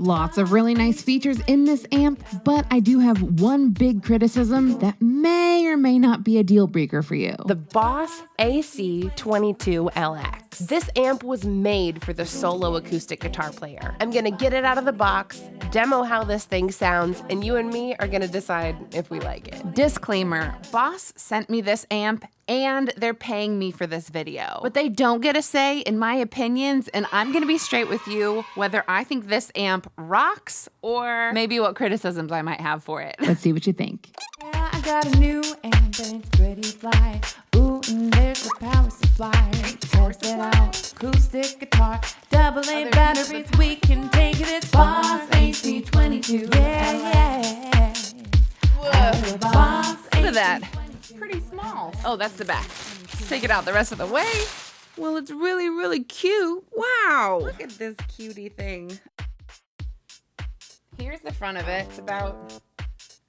Lots of really nice features in this amp, but I do have one big criticism that may or may not be a deal breaker for you. The Boss Ac-22lx. This amp was made for the solo acoustic guitar player. I'm gonna get it out of the box, demo how this thing sounds, and you and me are gonna decide if we like it. Disclaimer, Boss sent me this amp and they're paying me for this video. But they don't get a say in my opinions, and I'm gonna be straight with you whether I think this amp rocks or maybe what criticisms I might have for it. Let's see what you think. Yeah, I got a new amp and it's pretty fly. Ooh, and there's the power supply. Test it out, acoustic guitar, AA batteries, we can take it. It's Boss AC22. Yeah. Whoa. Boss Look at that. It's pretty small. Oh, that's the back. Take it out the rest of the way. Well, it's really, really cute. Wow. Look at this cutie thing. Here's the front of it. It's about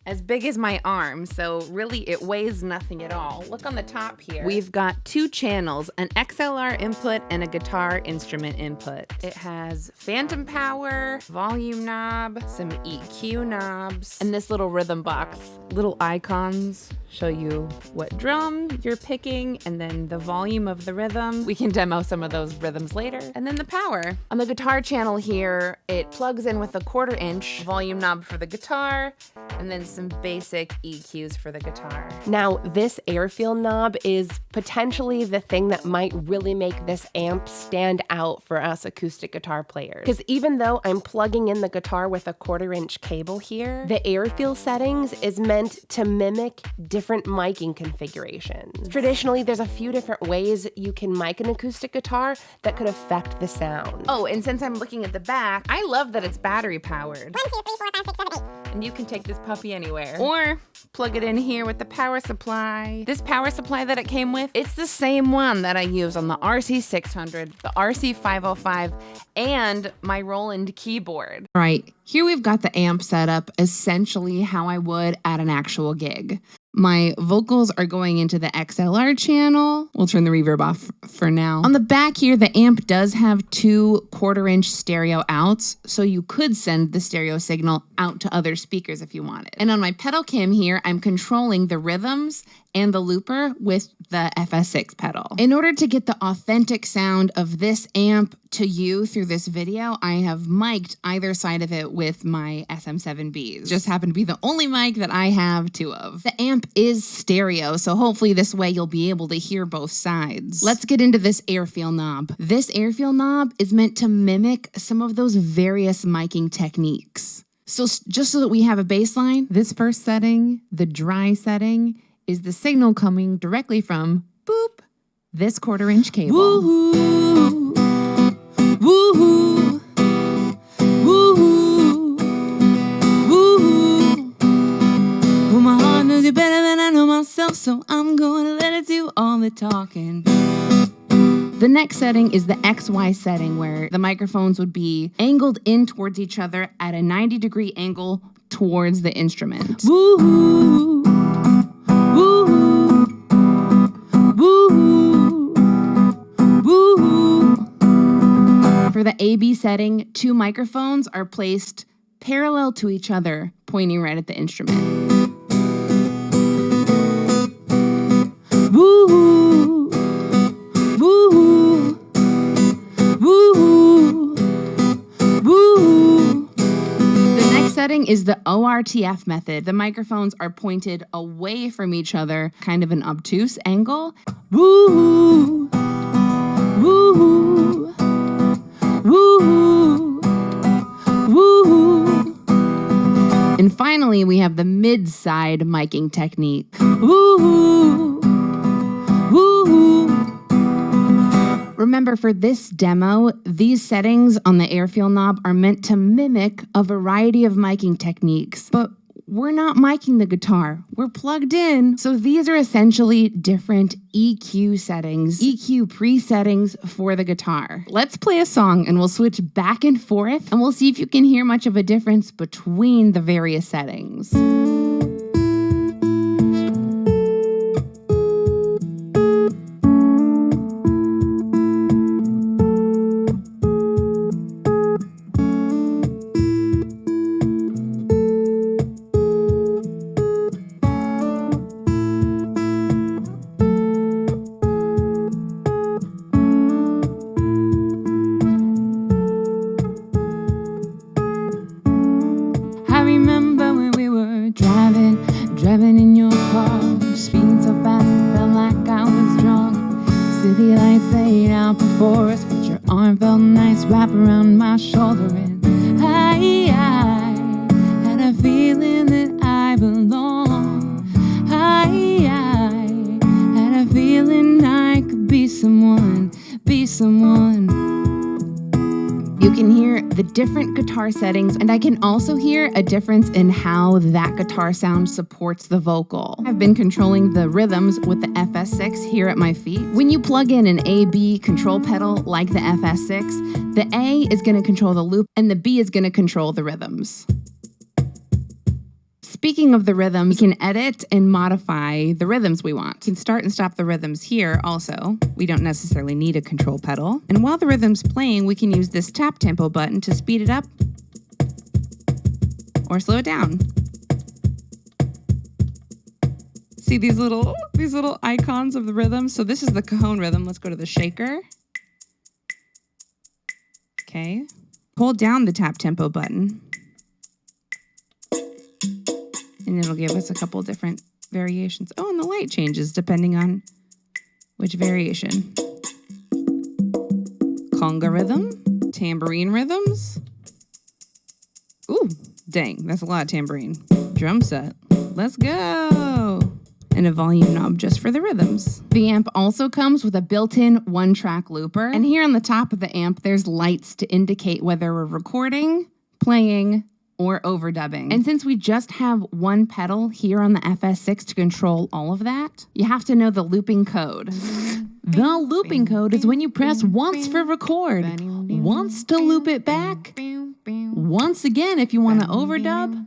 as big as my arm, so really it weighs nothing at all. Look on the top here. We've got two channels, an XLR input and a guitar instrument input. It has phantom power, volume knob, some EQ knobs, and this little rhythm box. Little icons show you what drum you're picking and then the volume of the rhythm. We can demo some of those rhythms later. And then the power. On the guitar channel here, it plugs in with a 1/4" volume knob for the guitar and then some basic EQs for the guitar. Now, this airfeel knob is potentially the thing that might really make this amp stand out for us acoustic guitar players. Because even though I'm plugging in the guitar with a 1/4" cable here, the airfeel settings is meant to mimic different miking configurations. Traditionally, there's a few different ways you can mic an acoustic guitar that could affect the sound. Oh, and since I'm looking at the back, I love that it's battery powered. 1, 2, 3, 4, 5, 6, 7, 8. And you can take this puppy anywhere. Or plug it in here with the power supply. This power supply that it came with, it's the same one that I use on the RC600, the RC505, and my Roland keyboard. All right, here we've got the amp set up essentially how I would at an actual gig. My vocals are going into the XLR channel. We'll turn the reverb off for now. On the back here, the amp does have two 1/4" stereo outs, so you could send the stereo signal out to other speakers if you wanted. And on my pedal cam here, I'm controlling the rhythms and the looper with the FS6 pedal. In order to get the authentic sound of this amp to you through this video, I have mic'd either side of it with my SM7Bs. Just happen to be the only mic that I have two of. The amp is stereo, so hopefully this way you'll be able to hear both sides. Let's get into this airfeel knob. This airfeel knob is meant to mimic some of those various miking techniques. So just so that we have a baseline, this first setting, the dry setting, is the signal coming directly from, boop, this 1/4" cable. Woo-hoo, woo-hoo, woo-hoo, woo-hoo. Well, my heart knows you better than I know myself, so I'm gonna let it do all the talking. The next setting is the XY setting, where the microphones would be angled in towards each other at a 90-degree angle towards the instrument. Woo-hoo. Woo-hoo, woo-hoo, woo-hoo. For the AB setting, two microphones are placed parallel to each other, pointing right at the instrument. Woo-hoo, woo-hoo, woo-hoo, woo-hoo. The next setting is the ORTF method. The microphones are pointed away from each other, kind of an obtuse angle. Woo, woo, woo, woo. And finally, we have the mid-side miking technique. Woo, woo. Remember, for this demo, these settings on the airfeel knob are meant to mimic a variety of miking techniques, but we're not miking the guitar. We're plugged in. So these are essentially different EQ settings, EQ presettings for the guitar. Let's play a song and we'll switch back and forth and we'll see if you can hear much of a difference between the various settings. Driving in your car, speeding so fast, felt like I was drunk. City lights laid out before us, but your arm felt nice, wrap around my shoulder, and I had a feeling that I belong. I had a feeling I could be someone, be someone. You can hear the different guitar settings, and I can also hear a difference in how that guitar sound supports the vocal. I've been controlling the rhythms with the FS6 here at my feet. When you plug in an A-B control pedal like the FS6, the A is going to control the loop and the B is going to control the rhythms. Speaking of the rhythms, we can edit and modify the rhythms we want. We can start and stop the rhythms here also. We don't necessarily need a control pedal. And while the rhythm's playing, we can use this tap tempo button to speed it up or slow it down. See these little icons of the rhythm? So this is the cajon rhythm. Let's go to the shaker. Okay. Hold down the tap tempo button, and it'll give us a couple different variations. Oh, and the light changes depending on which variation. Conga rhythm, tambourine rhythms. Ooh, dang, that's a lot of tambourine. Drum set, let's go. And a volume knob just for the rhythms. The amp also comes with a built-in one-track looper. And here on the top of the amp, there's lights to indicate whether we're recording, playing, or overdubbing. And since we just have one pedal here on the FS6 to control all of that, you have to know the looping code. The looping code is when you press once for record, once to loop it back, once again if you want to overdub,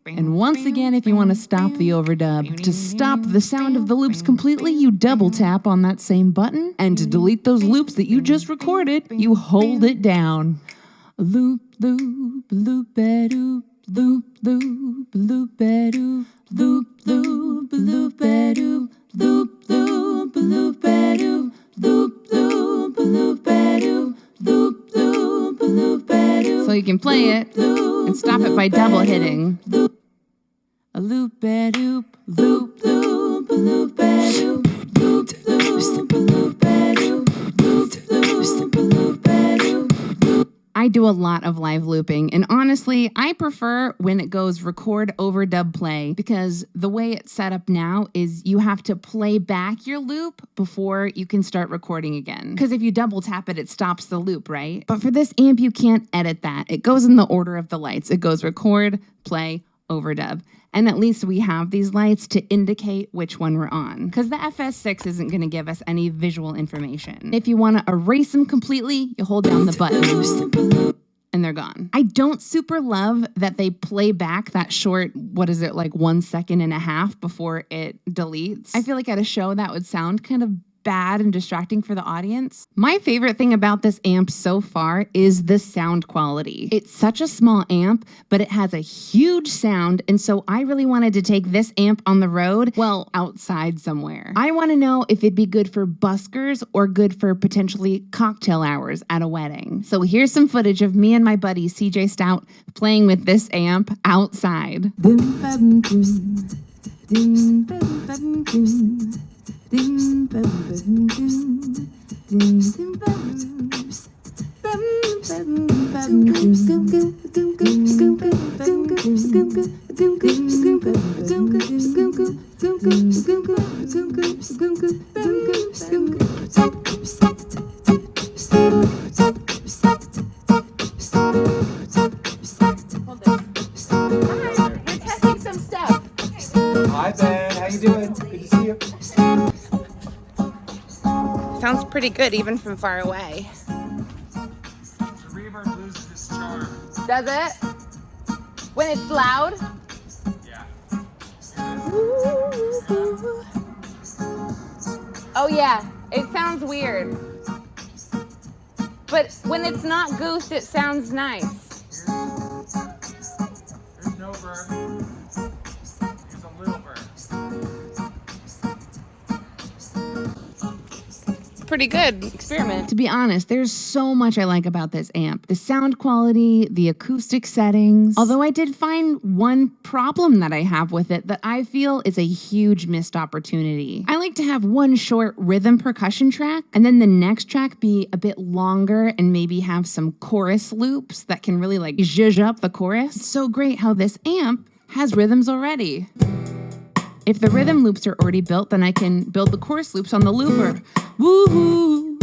and once again if you want to stop the overdub. To stop the sound of the loops completely, you double tap on that same button, and to delete those loops that you just recorded, you hold it down. Loop, loop, loop-a-doop, loop, loop, loop-a-doop, loop, loop, loop-a-doop, loop, loop, loop-a-doop, loop, loop, loop-a-doop, loop, loop, loop-a-doop. So you can play it and stop it by double hitting. A loop-a-doop, loop, loop, loop-a-doop, loop, loop, loop-a-doop, loop, loop, loop-a-doop. I do a lot of live looping, and honestly, I prefer when it goes record, overdub, play, because the way it's set up now is you have to play back your loop before you can start recording again. Because if you double tap it, it stops the loop, right? But for this amp, you can't edit that. It goes in the order of the lights. It goes record, play, overdub. And at least we have these lights to indicate which one we're on, because the FS6 isn't going to give us any visual information. If you want to erase them completely, you hold down the button and they're gone. I don't super love that they play back that short, 1.5 seconds before it deletes. I feel like at a show that would sound kind of bad and distracting for the audience. My favorite thing about this amp so far is the sound quality. It's such a small amp, but it has a huge sound, and so I really wanted to take this amp on the road, well, outside somewhere. I want to know if it'd be good for buskers or good for potentially cocktail hours at a wedding. So here's some footage of me and my buddy CJ Stout playing with this amp outside. Hi Ben, how you doing? Good to see you. Sounds pretty good even from far away. The reverb loses its charm. Does it? When it's loud? Yeah. Oh yeah, it sounds weird. But when it's not goose, it sounds nice. There's no burn. There's a little burn. pretty good. Experiment. To be honest, there's so much I like about this amp. The sound quality, the acoustic settings. Although I did find one problem that I have with it that I feel is a huge missed opportunity. I like to have one short rhythm percussion track and then the next track be a bit longer and maybe have some chorus loops that can really like zhuzh up the chorus. It's so great how this amp has rhythms already. If the rhythm loops are already built, then I can build the chorus loops on the looper. Woo-hoo,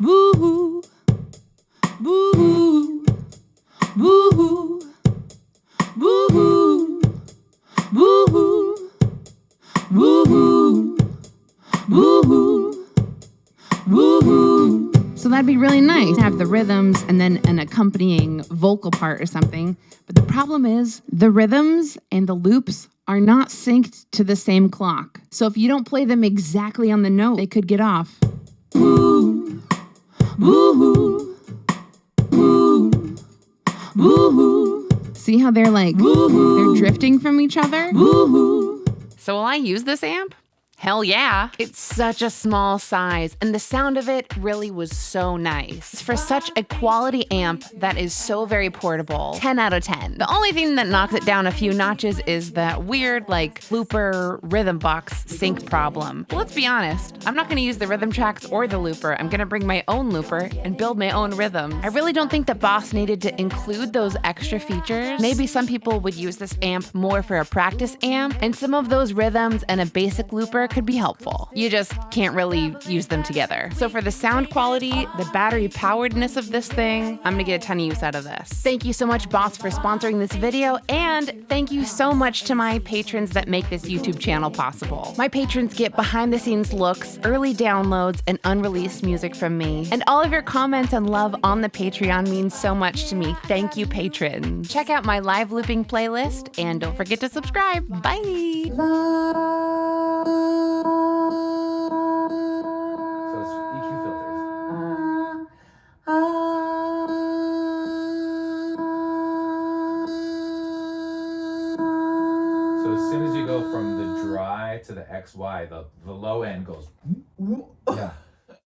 woo-hoo, woo-hoo, woo-hoo, woo-hoo, woo-hoo, woo-hoo, woo-hoo, woo-hoo. So that'd be really nice to have the rhythms and then an accompanying vocal part or something. But the problem is the rhythms and the loops are not synced to the same clock. So if you don't play them exactly on the note, they could get off. Woo, woo, woo, woo. See how they're like, they're drifting from each other? Woo. So will I use this amp? Hell yeah. It's such a small size, and the sound of it really was so nice. For such a quality amp that is so very portable, 10 out of 10. The only thing that knocks it down a few notches is that weird, like, looper rhythm box sync problem. But let's be honest, I'm not gonna use the rhythm tracks or the looper. I'm gonna bring my own looper and build my own rhythm. I really don't think that Boss needed to include those extra features. Maybe some people would use this amp more for a practice amp, and some of those rhythms and a basic looper could be helpful. You just can't really use them together. So for the sound quality, the battery poweredness of this thing, I'm gonna get a ton of use out of this. Thank you so much, Boss, for sponsoring this video, and thank you so much to my patrons that make this YouTube channel possible. My patrons get behind the scenes looks, early downloads, and unreleased music from me. And all of your comments and love on the Patreon means so much to me. Thank you, patrons. Check out my live looping playlist, and don't forget to subscribe. Bye! So it's EQ filters. So as soon as you go from the dry to the XY, the low end goes. Yeah.